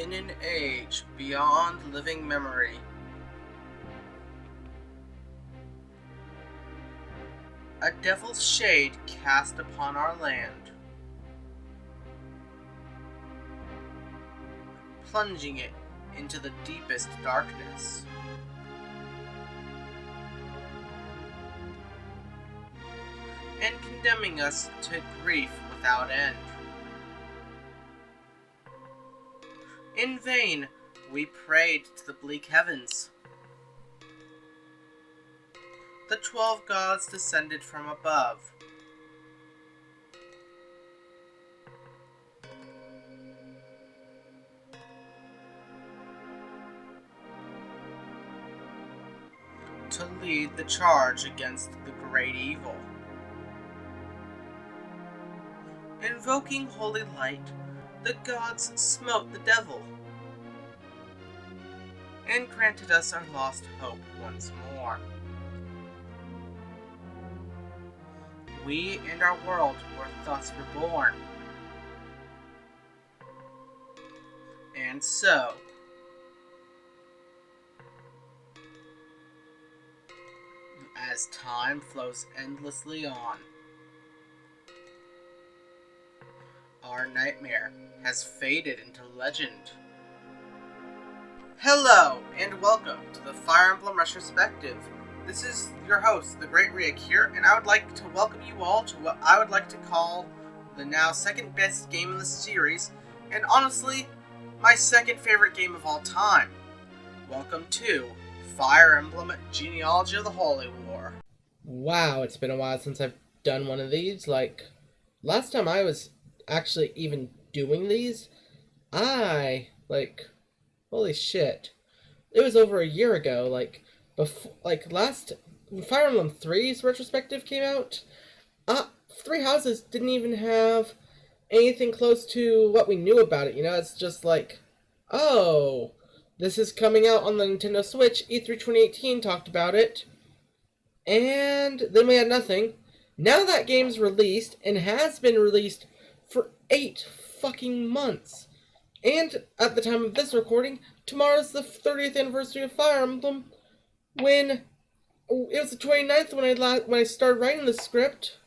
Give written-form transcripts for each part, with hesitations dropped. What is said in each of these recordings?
In an age beyond living memory, a devil's shade cast upon our land, plunging it into the deepest darkness. And condemning us to grief without end. In vain we prayed to the bleak heavens. The 12 gods descended from above. To lead the charge against the great evil. Invoking holy light, the gods smote the devil, and granted us our lost hope once more. We and our world were thus reborn. And so, as time flows endlessly on, our nightmare has faded into legend. Hello, and welcome to the Fire Emblem Retrospective. This is your host, the Great Riak here, and I would like to welcome you all to what I would like to call the now second best game in the series, and honestly, my second favorite game of all time. Welcome to Fire Emblem Genealogy of the Holy War. Wow, it's been a while since I've done one of these. Last time I was actually even doing these, holy shit. It was over a year ago, when Fire Emblem 3's retrospective came out, Three Houses didn't even have anything close to what we knew about it, it's just oh, this is coming out on the Nintendo Switch, E3 2018 talked about it, and then we had nothing. Now that game's released, and has been released for 8 fucking months. And at the time of this recording, tomorrow's the 30th anniversary of Fire Emblem, when it was the 29th when I started writing the script.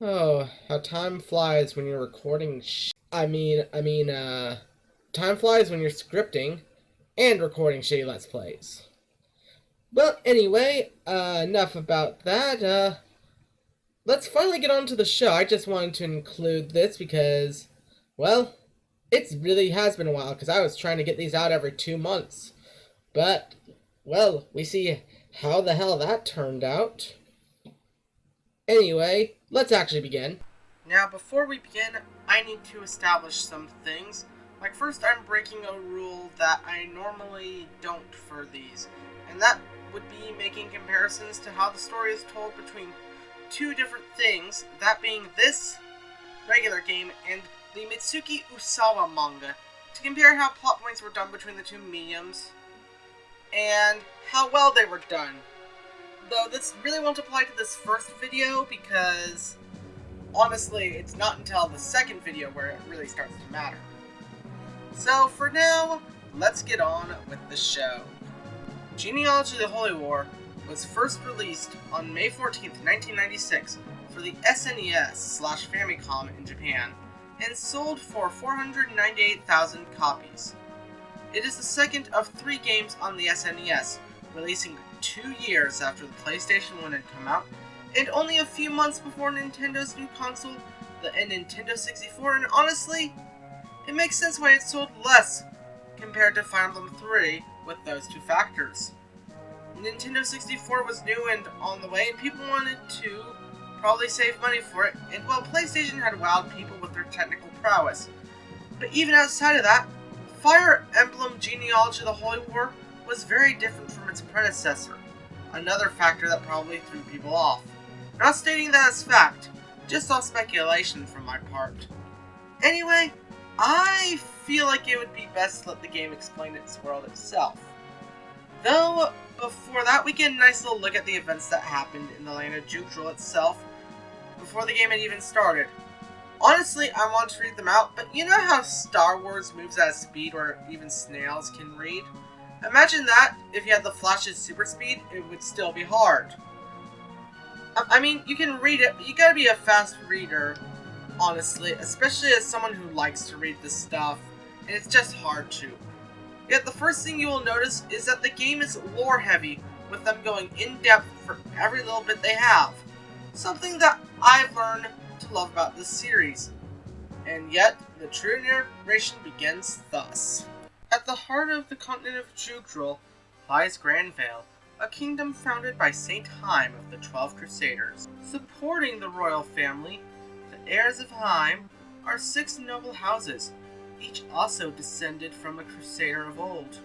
Oh, how time flies when you're recording time flies when you're scripting and recording shitty Let's Plays. But anyway, enough about that. Let's finally get on to the show. I just wanted to include this because, well, it really has been a while, because I was trying to get these out every 2 months. But, well, we see how the hell that turned out. Anyway, let's actually begin. Now, before we begin, I need to establish some things. First, I'm breaking a rule that I normally don't for these, and that would be making comparisons to how the story is told between two different things, that being this regular game and the Mitsuki Usawa manga, to compare how plot points were done between the two mediums, and how well they were done. Though this really won't apply to this first video, because honestly, it's not until the second video where it really starts to matter. So for now, let's get on with the show. Genealogy of the Holy War was first released on May 14th, 1996 for the SNES/Famicom in Japan, and sold for 498,000 copies. It is the second of 3 games on the SNES, releasing 2 years after the PlayStation 1 had come out, and only a few months before Nintendo's new console, the Nintendo 64, and honestly, it makes sense why it sold less compared to Fire Emblem 3 with those two factors. Nintendo 64 was new and on the way, and people wanted to probably save money for it, and well, PlayStation had wowed people with their technical prowess. But even outside of that, Fire Emblem Genealogy of the Holy War was very different from its predecessor, another factor that probably threw people off. I'm not stating that as fact, just all speculation from my part. Anyway, I feel like it would be best to let the game explain its world itself. Though, before that, we get a nice little look at the events that happened in the land of Jukrul itself, before the game had even started. Honestly, I want to read them out, but you know how Star Wars moves at a speed where even snails can read? Imagine that if you had the Flash's super speed, it would still be hard. I mean, you can read it, but you gotta be a fast reader, honestly, especially as someone who likes to read this stuff, and it's just hard to. Yet the first thing you will notice is that the game is lore heavy, with them going in depth for every little bit they have. Something that I've learned to love about this series. And yet, the true narration begins thus. At the heart of the continent of Jugril lies Granvale, a kingdom founded by Saint Haim of the 12 Crusaders. Supporting the royal family, the heirs of Haim, are 6 noble houses, each also descended from a crusader of old.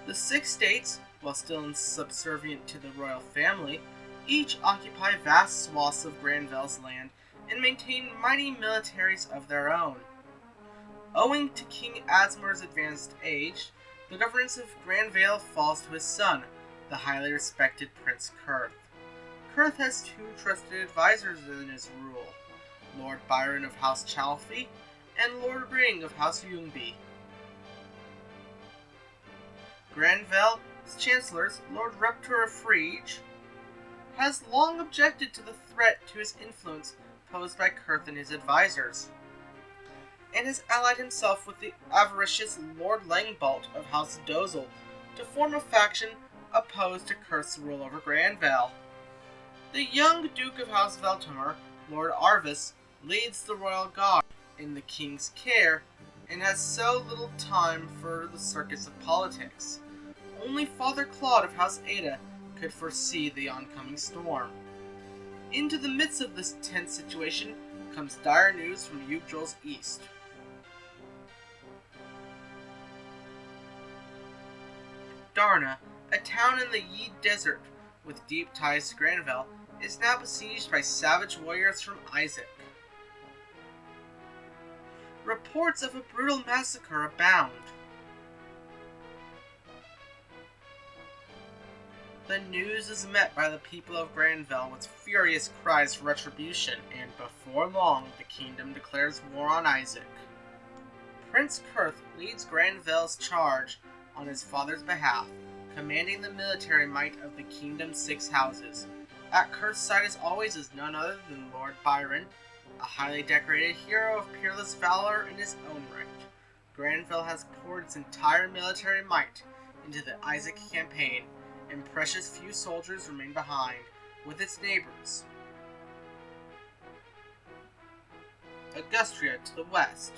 The 6 states, while still subservient to the royal family, each occupy vast swaths of Granvale's land and maintain mighty militaries of their own. Owing to King Asmar's advanced age, the governance of Granvale falls to his son, the highly respected Prince Kurth. Kurth has 2 trusted advisors in his rule, Lord Byron of House Chalfie and Lord Ring of House Ljungby. Granvale's chancellors, Lord Reptor of Frege, has long objected to the threat to his influence posed by Kurth and his advisors, and has allied himself with the avaricious Lord Langbolt of House Dozel to form a faction opposed to Kurth's rule over Granvale. The young Duke of House Veltimer, Lord Arvis, leads the royal guard in the king's care and has so little time for the circus of politics. Only Father Claude of House Ada could foresee the oncoming storm. Into the midst of this tense situation comes dire news from Yggdrasil's east. Darna, a town in the Yi Desert with deep ties to Granvale, is now besieged by savage warriors from Isaac. Reports of a brutal massacre abound. The news is met by the people of Granvale with furious cries for retribution, and before long the kingdom declares war on Isaac. Prince Kurth leads Granvale's charge on his father's behalf, commanding the military might of the kingdom's 6 houses. At Kurth's side as always is none other than Lord Byron, a highly decorated hero of peerless valor in his own right. Granvale has poured its entire military might into the Isaac campaign, and precious few soldiers remain behind, with its neighbors. Augustria to the west.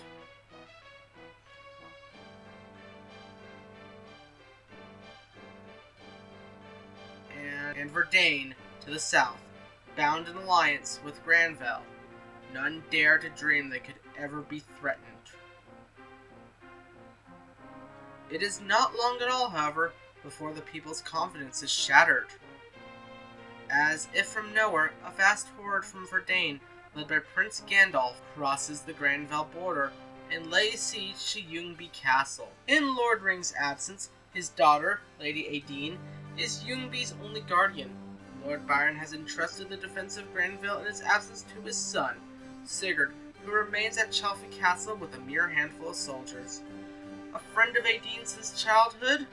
And Verdane to the south, bound in alliance with Granvale. None dare to dream they could ever be threatened. It is not long at all, however, before the people's confidence is shattered. As if from nowhere, a vast horde from Verdane, led by Prince Gandalf, crosses the Granvale border and lays siege to Ljungby Castle. In Lord Ring's absence, his daughter, Lady Aideen, is Ljungby's only guardian. Lord Byron has entrusted the defense of Granvale in his absence to his son, Sigurd, who remains at Chalfie Castle with a mere handful of soldiers. A friend of Aideen since childhood,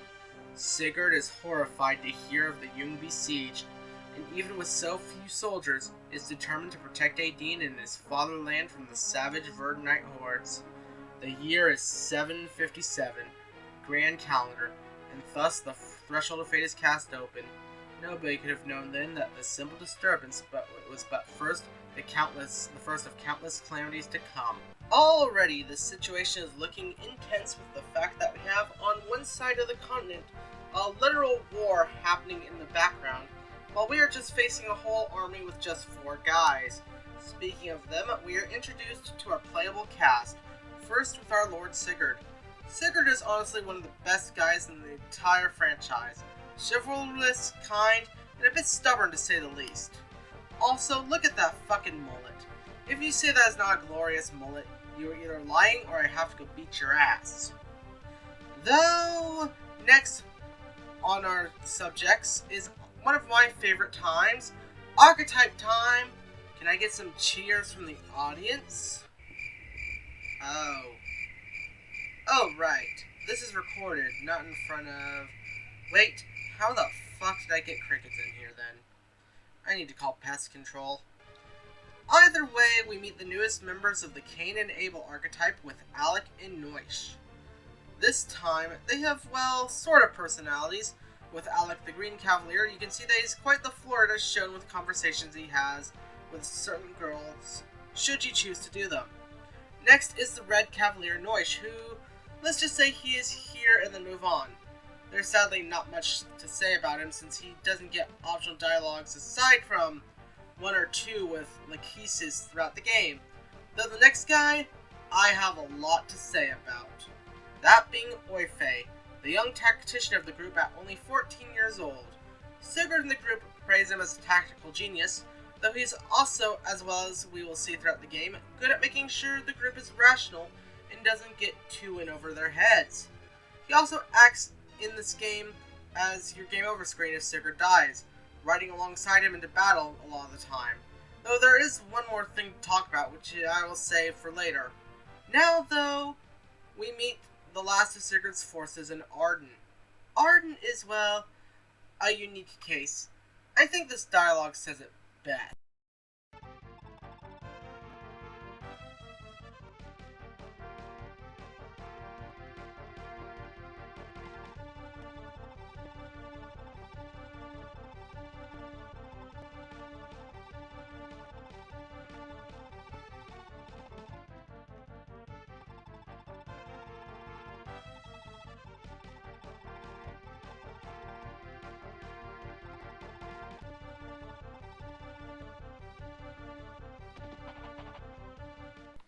Sigurd is horrified to hear of the Ljungby siege, and even with so few soldiers, is determined to protect Aideen and his fatherland from the savage Verdanite hordes. The year is 757, Grand Calendar, and thus the threshold of fate is cast open. Nobody could have known then that this simple disturbance was but the first of countless calamities to come. Already, the situation is looking intense with the fact that we have, on one side of the continent, a literal war happening in the background, while we are just facing a whole army with just 4 guys. Speaking of them, we are introduced to our playable cast, first with our Lord Sigurd. Sigurd is honestly one of the best guys in the entire franchise. Chivalrous, kind, and a bit stubborn to say the least. Also, look at that fucking mullet. If you say that is not a glorious mullet, you are either lying or I have to go beat your ass. Though, next on our subjects is one of my favorite times, archetype time. Can I get some cheers from the audience? Oh. Oh, right. This is recorded, not in front of... Wait, how the fuck did I get crickets in here then? I need to call pest control. Either way, we meet the newest members of the Cain and Abel archetype with Alec and Noish. This time, they have, well, sort of personalities. With Alec the Green Cavalier, you can see that he's quite the flirt as shown with conversations he has with certain girls, should you choose to do them. Next is the Red Cavalier Noish, who, let's just say he is here and then move on. There's sadly not much to say about him since he doesn't get optional dialogues aside from one or two with Lachesis throughout the game. Though the next guy, I have a lot to say about. That being Oife, the young tactician of the group at only 14 years old. Sigurd in the group praise him as a tactical genius, though he's also, as well as we will see throughout the game, good at making sure the group is rational and doesn't get too in over their heads. He also acts in this game as your game over screen if Sigurd dies, riding alongside him into battle a lot of the time. Though there is one more thing to talk about, which I will save for later. Now, though, we meet the last of Sigurd's forces in Arden. Arden is, well, a unique case. I think this dialogue says it best.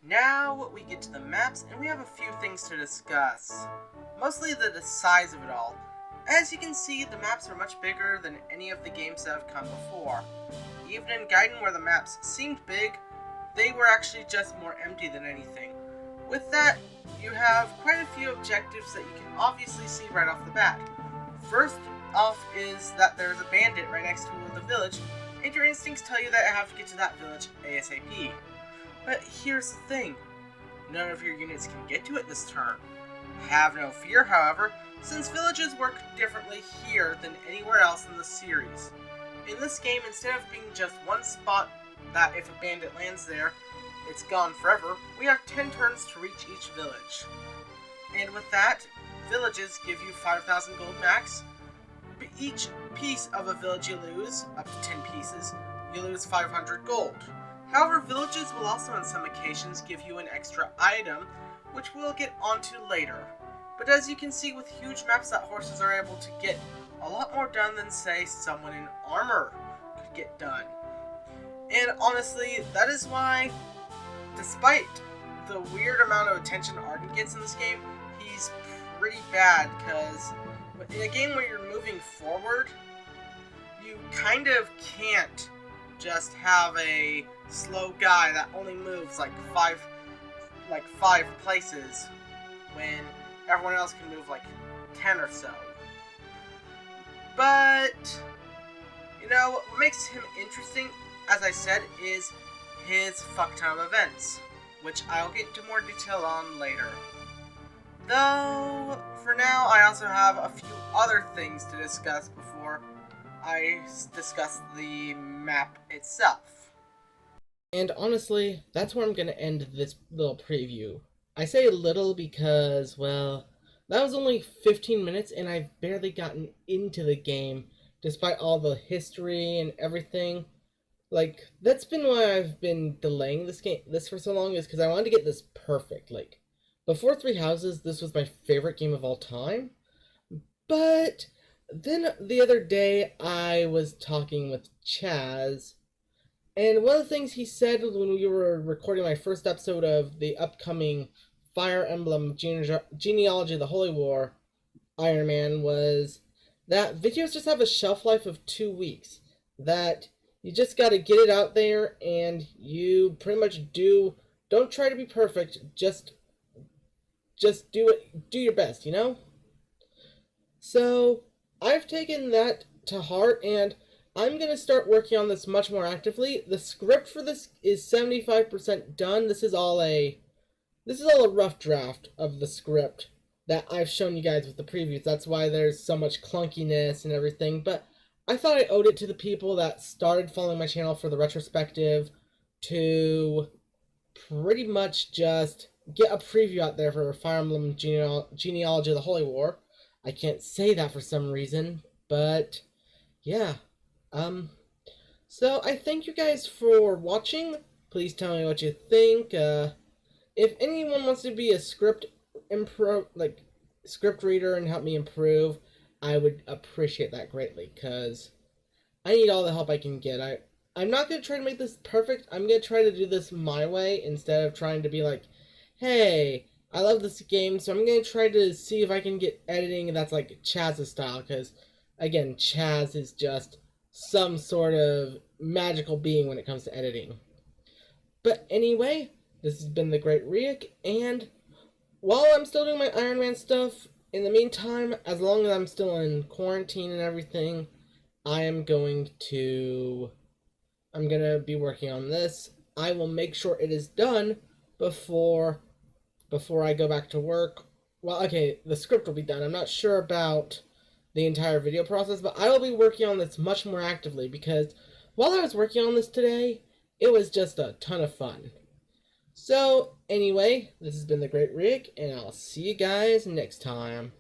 Now we get to the maps, and we have a few things to discuss. Mostly the size of it all. As you can see, the maps are much bigger than any of the games that have come before. Even in Gaiden, where the maps seemed big, they were actually just more empty than anything. With that, you have quite a few objectives that you can obviously see right off the bat. First off is that there's a bandit right next to the village, and your instincts tell you that I have to get to that village ASAP. But here's the thing, none of your units can get to it this turn. Have no fear, however, since villages work differently here than anywhere else in the series. In this game, instead of being just one spot that if a bandit lands there, it's gone forever, we have 10 turns to reach each village. And with that, villages give you 5,000 gold max. Each piece of a village you lose, up to 10 pieces, you lose 500 gold. However, villages will also on some occasions give you an extra item, which we'll get onto later. But as you can see with huge maps, that horses are able to get a lot more done than, say, someone in armor could get done. And honestly, that is why, despite the weird amount of attention Arden gets in this game, he's pretty bad, because in a game where you're moving forward, you kind of can't just have a slow guy that only moves like five places when everyone else can move like 10 or so. But you know what makes him interesting, as I said, is his fuck ton of events, which I'll get into more detail on later. Though for now I also have a few other things to discuss before I discuss the map itself. And honestly, that's where I'm going to end this little preview. I say little because, well, that was only 15 minutes and I've barely gotten into the game despite all the history and everything. Like, that's been why I've been delaying this for so long, is because I wanted to get this perfect. Like, before Three Houses, this was my favorite game of all time. But then the other day, I was talking with Chaz, and one of the things he said when we were recording my first episode of the upcoming Fire Emblem Genealogy of the Holy War Iron Man was that videos just have a shelf life of 2 weeks. That you just gotta get it out there, and you pretty much don't try to be perfect, just do your best, you know? So, I've taken that to heart, and I'm going to start working on this much more actively. The script for this is 75% done. This is all this is all a rough draft of the script that I've shown you guys with the previews. That's why there's so much clunkiness and everything. But I thought I owed it to the people that started following my channel for the retrospective to pretty much just get a preview out there for Fire Emblem Genealogy of the Holy War. I can't say that for some reason, but yeah. So I thank you guys for watching. Please tell me what you think. If anyone wants to be a script reader and help me improve, I would appreciate that greatly, because I need all the help I can get. I'm not going to try to make this perfect. I'm going to try to do this my way instead of trying to be like, hey, I love this game, so I'm going to try to see if I can get editing that's like Chaz's style, because, again, Chaz is just some sort of magical being when it comes to editing. But anyway, this has been the Great Riek, and while I'm still doing my Iron Man stuff, in the meantime, as long as I'm still in quarantine and everything, I'm gonna be working on this. I will make sure it is done before I go back to work. Well, okay, the script will be done. I'm not sure about the entire video process, but I will be working on this much more actively, because while I was working on this today, it was just a ton of fun. So, anyway, this has been the Great Riek, and I'll see you guys next time.